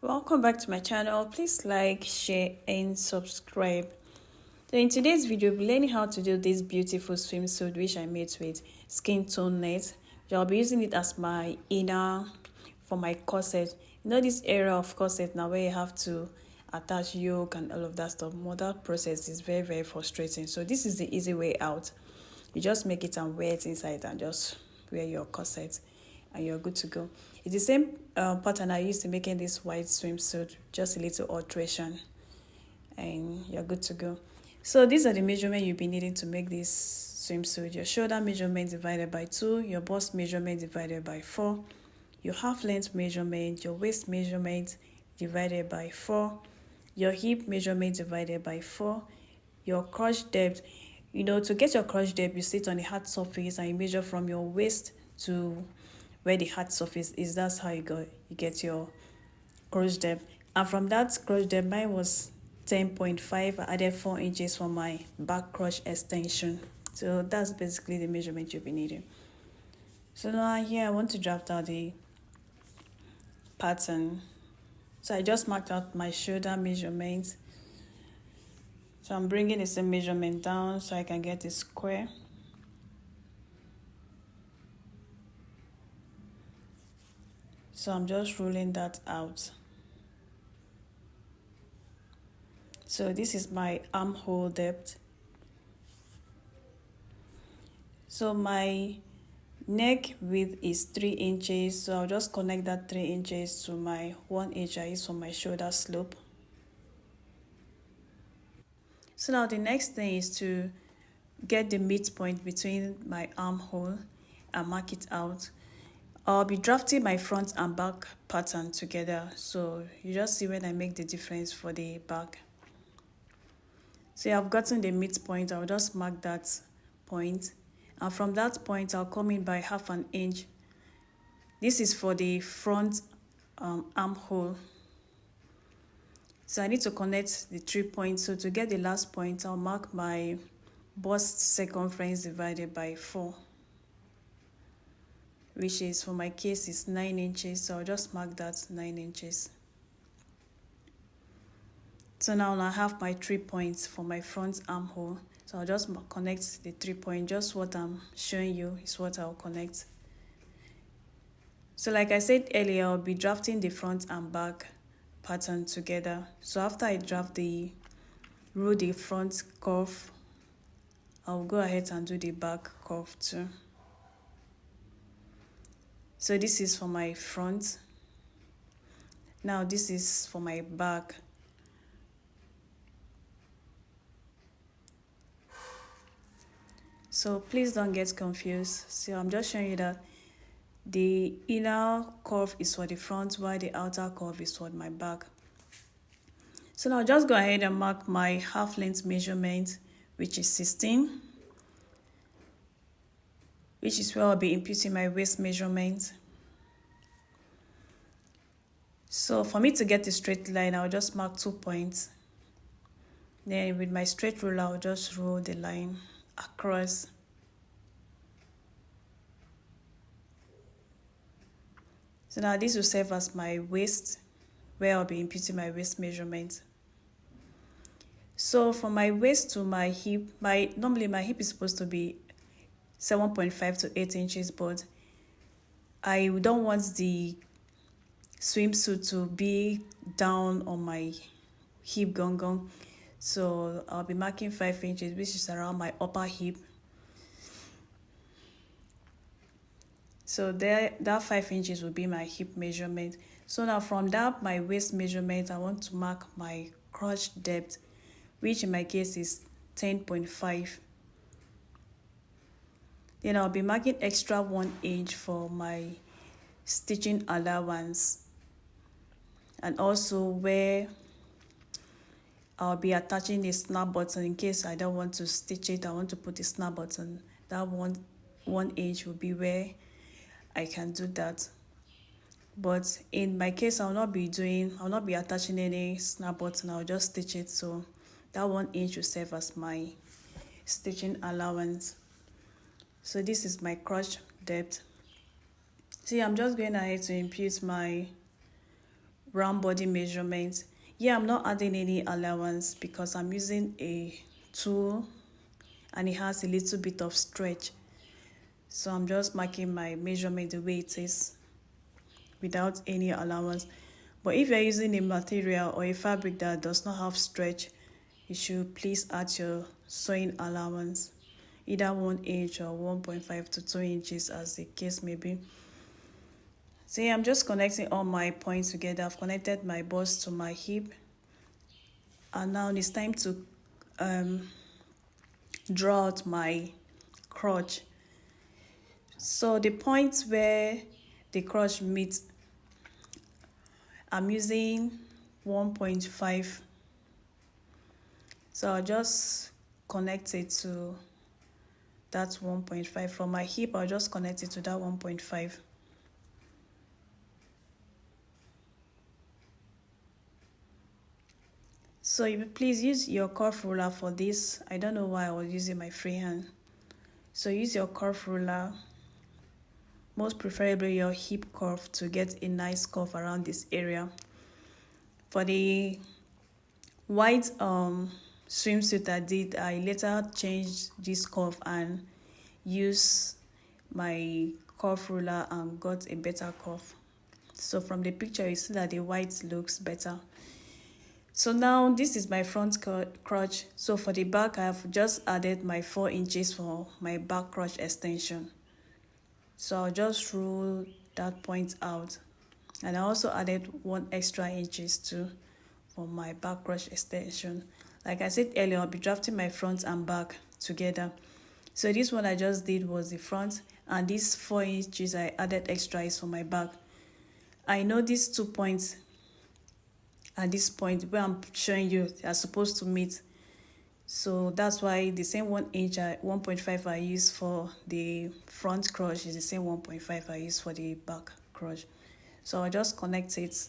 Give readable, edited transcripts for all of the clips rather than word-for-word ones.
Welcome back to my channel. Please like, share and subscribe. So in today's video, we'll be learning how to do this beautiful swimsuit which I made with skin tone net. I'll be using it as my inner for my corset. You know this area of corset now where you have to attach yoke and all of that stuff. More that process is very frustrating. So this is the easy way out. You just make it and wear it inside and just wear your corset and you're good to go. It's the same pattern I used to making this white swimsuit, just a little alteration and you're good to go. So these are the measurements you'll be needing to make this swimsuit. Your shoulder measurement divided by 2, your bust measurement divided by 4, your half length measurement, your waist measurement divided by 4, your hip measurement divided by 4, your crotch depth. You know, to get your crotch depth, you sit on the hard surface and you measure from your waist to where the hard surface is. That's how you get your crotch depth. And from that crotch depth, mine was 10.5. I added 4 inches for my back crotch extension. So that's basically the measurement you'll be needing. So now here I want to draft out the pattern. So I just marked out my shoulder measurement. So I'm bringing the same measurement down so I can get a square. So I'm just rolling that out. So this is my armhole depth. So my neck width is 3 inches. So I'll just connect that 3 inches to my 1 inch I use for my shoulder slope. So now the next thing is to get the midpoint between my armhole and mark it out. I'll be drafting my front and back pattern together. So you just see when I make the difference for the back. So I've gotten the midpoint. I'll just mark that point. And from that point, I'll come in by half an inch. This is for the front armhole. So I need to connect the 3 points. So to get the last point, I'll mark my bust circumference divided by 4. Which is, for my case, is 9 inches. So I'll just mark that 9 inches. So now I have my 3 points for my front armhole. So I'll just connect the 3 points. Just what I'm showing you is what I'll connect. So like I said earlier, I'll be drafting the front and back pattern together. So after I draft rule the front curve, I'll go ahead and do the back curve too. So this is for my front. Now this is for my back. So please don't get confused. So I'm just showing you that the inner curve is for the front while the outer curve is for my back. So now just go ahead and mark my half length measurement, which is 16. Which is where I'll be imputing my waist measurement. So for me to get a straight line, I'll just mark 2 points. Then with my straight ruler, I'll just roll the line across. So now this will serve as my waist, where I'll be imputing my waist measurement. So from my waist to my hip, normally my hip is supposed to be 7.5 to 8 inches, but I don't want the swimsuit to be down on my hip gong. So I'll be marking 5 inches, which is around my upper hip. So that 5 inches will be my hip measurement. So now from that, my waist measurement, I want to mark my crotch depth, which in my case is 10.5. Then I'll be marking extra 1 inch for my stitching allowance. And also where I'll be attaching a snap button in case I don't want to stitch it. I want to put a snap button. That one inch will be where I can do that. But in my case, I'll not be attaching any snap button. I'll just stitch it. So that 1 inch will serve as my stitching allowance. So this is my crotch depth. See, I'm just going ahead to impute my round body measurement. Yeah, I'm not adding any allowance because I'm using a tool and it has a little bit of stretch. So I'm just marking my measurement the way it is without any allowance. But if you're using a material or a fabric that does not have stretch, you should please add your sewing allowance, either 1 inch or 1.5 to 2 inches as the case may be. So yeah, I'm just connecting all my points together. I've connected my bust to my hip, and now it's time to draw out my crotch. So the points where the crotch meets, I'm using 1.5. So I'll just connect it to that 1.5. From my hip, I'll just connect it to that 1.5. So you please use your curve ruler for this. I don't know why I was using my free hand. So use your curve ruler, most preferably your hip curve, to get a nice curve around this area. For the white swimsuit I did, I later changed this curve and used my curve ruler and got a better curve. So from the picture you see that the white looks better. So now this is my front crotch. So for the back, I've just added my 4 inches for my back crotch extension. So I'll just rule that point out. And I also added 1 extra inches too for my back crotch extension. Like I said earlier, I'll be drafting my front and back together. So this one I just did was the front, and these 4 inches I added extra is for my back. I know these 2 points at this point where I'm showing you they are supposed to meet. So that's why the same 1 inch, 1.5 I use for the front crotch is the same 1.5 I use for the back crotch. So I'll just connect it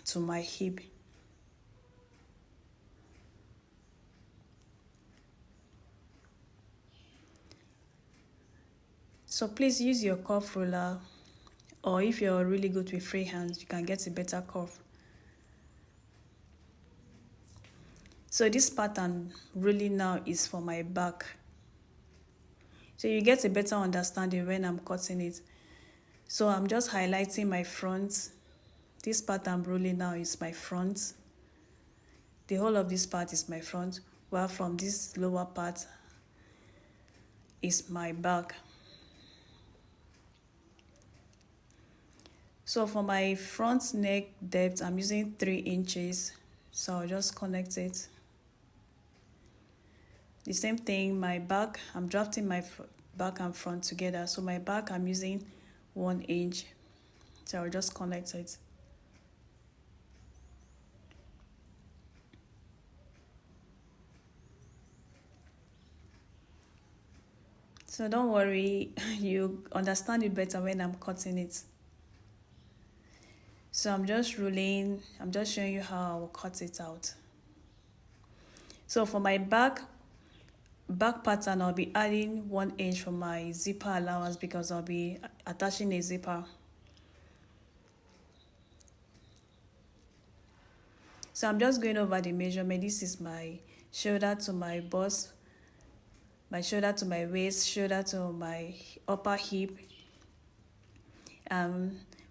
to my hip. So please use your curve ruler, or if you're really good with free hands, you can get a better curve. So this pattern really now is for my back. So you get a better understanding when I'm cutting it. So I'm just highlighting my front. This part I'm rolling now is my front. The whole of this part is my front, while from this lower part is my back. So for my front neck depth, I'm using 3 inches. So I'll just connect it. The same thing, my back, I'm drafting my back and front together. So my back, I'm using 1 inch. So I'll just connect it. So don't worry, you understand it better when I'm cutting it. So I'm just rolling, I'm just showing you how I'll cut it out. So for my back pattern, I'll be adding 1 inch for my zipper allowance because I'll be attaching a zipper. So I'm just going over the measurement. This is my shoulder to my bust, my shoulder to my waist, shoulder to my upper hip.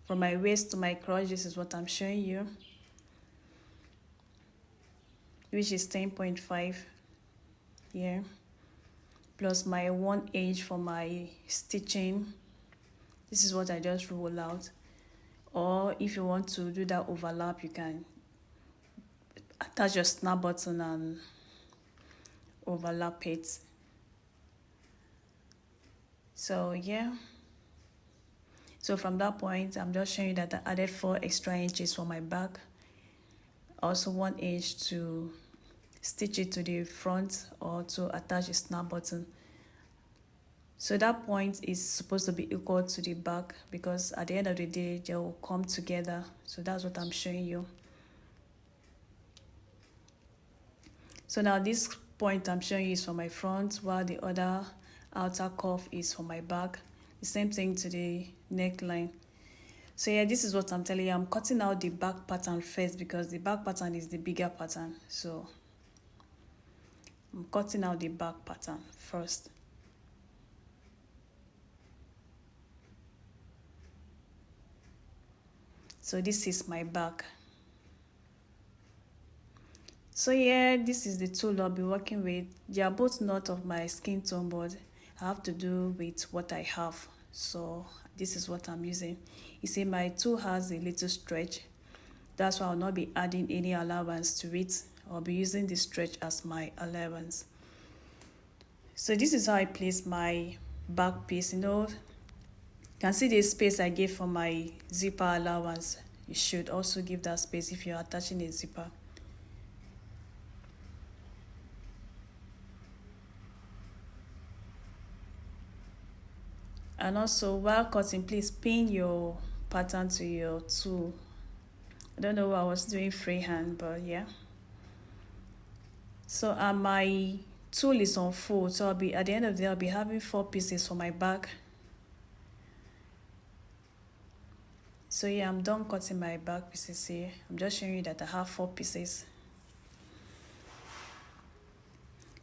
From my waist to my crotch, this is what I'm showing you, which is 10.5 here, plus my 1 inch for my stitching. This is what I just roll out. Or if you want to do that overlap, you can attach your snap button and overlap it. So yeah, so from that point, I'm just showing you that I added 4 extra inches for my back, also 1 inch to stitch it to the front or to attach a snap button. So that point is supposed to be equal to the back because at the end of the day, they will come together. So that's what I'm showing you. So now this point I'm showing you is for my front, while the other outer curve is for my back. The same thing to the neckline. So yeah, this is what I'm telling you. I'm cutting out the back pattern first because the back pattern is the bigger pattern. So I'm cutting out the back pattern first. So this is my back. So yeah, this is the tool I'll be working with. They are both not of my skin tone, but I have to do with what I have. So this is what I'm using. You see, my tool has a little stretch. That's why I'll not be adding any allowance to it. I'll be using the stretch as my allowance. So this is how I place my back piece. You can see the space I gave for my zipper allowance. You should also give that space if you're attaching a zipper. And also, while cutting, please pin your pattern to your tool. I don't know what I was doing freehand, but yeah. So my tool is on fold, so I'll be at the end of the day I'll be having 4 pieces for my back. So yeah, I'm done cutting my back pieces here. I'm just showing you that I have 4 pieces.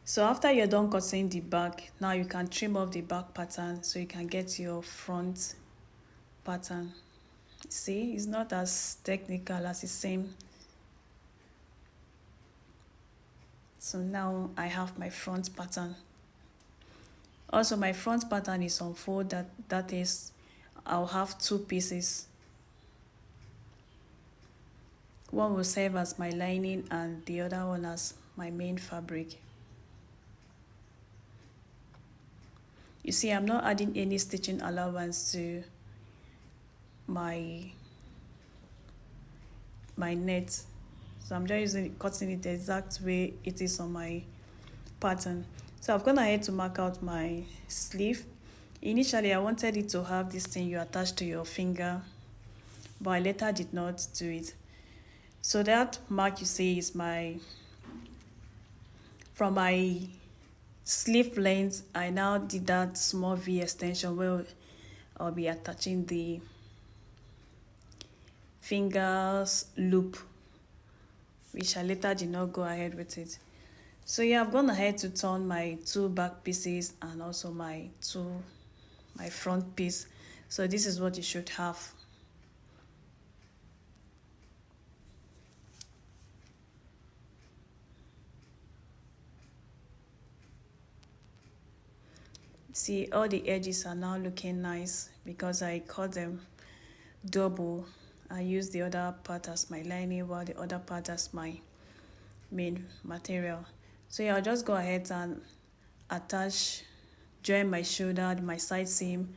So after you're done cutting the back, now you can trim off the back pattern so you can get your front pattern. See, it's not as technical as it seems. So now I have my front pattern. Also, my front pattern is on fold. That is, I'll have 2 pieces. One will serve as my lining and the other one as my main fabric. You see, I'm not adding any stitching allowance to my net. So I'm just cutting it the exact way it is on my pattern. So I've gone ahead to mark out my sleeve. Initially, I wanted it to have this thing you attach to your finger, but I later did not do it. So that mark you see is from my sleeve length. I now did that small V extension where I'll be attaching the fingers loop, which I later did not go ahead with it. So yeah, I've gone ahead to turn my 2 back pieces and also my front piece. So this is what you should have. See, all the edges are now looking nice because I cut them double. I use the other part as my lining while the other part as my main material. So yeah, I'll just go ahead and join my shoulder, my side seam,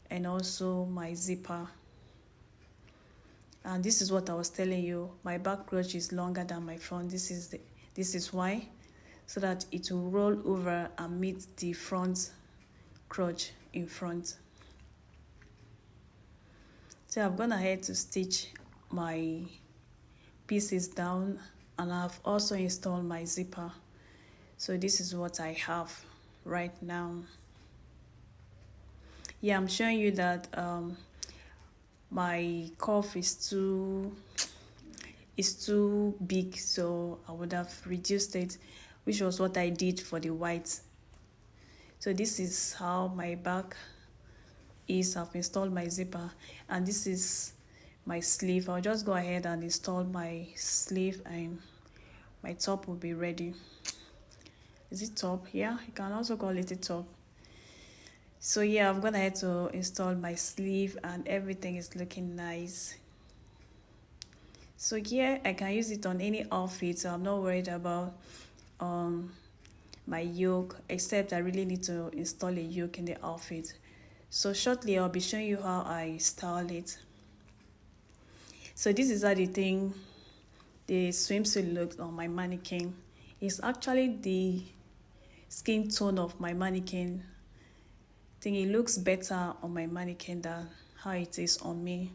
and also my zipper. And this is what I was telling you, my back crotch is longer than my front. This is why, so that it will roll over and meet the front crotch in front. So I've gone ahead to stitch my pieces down, and I've also installed my zipper. So this is what I have right now. Yeah, I'm showing you that my cuff is too big, so I would have reduced it, which was what I did for the white. So this is how my back is. I've installed my zipper, and this is my sleeve. I'll just go ahead and install my sleeve and my top will be ready. Is it top? Yeah, you can also call it a top. So yeah, I've gone ahead to install my sleeve and everything is looking nice. So here I can use it on any outfit, so I'm not worried about my yoke, except I really need to install a yoke in the outfit. So shortly I'll be showing you how I style it. So this is how the swimsuit looks on my mannequin. It's actually the skin tone of my mannequin. I think it looks better on my mannequin than how it is on me.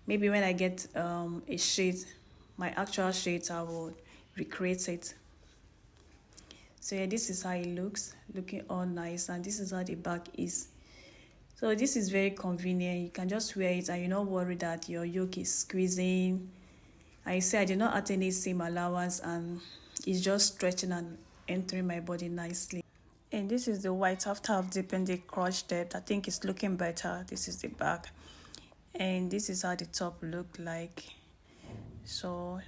Maybe when I get a shade, my actual shades, I will recreate it. So yeah, this is how it looks, looking all nice, and this is how the back is. So this is very convenient. You can just wear it and you're not worried that your yoke is squeezing. I say I did not add any seam allowance, and it's just stretching and entering my body nicely. And this is the white after I've deepened the crotch depth. I think it's looking better. This is the back. And this is how the top look like. So,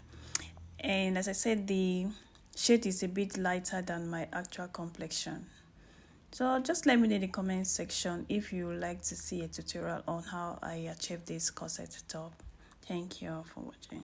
and as I said, the shade is a bit lighter than my actual complexion. So just let me know in the comment section if you would like to see a tutorial on how I achieve this corset top. Thank you for watching.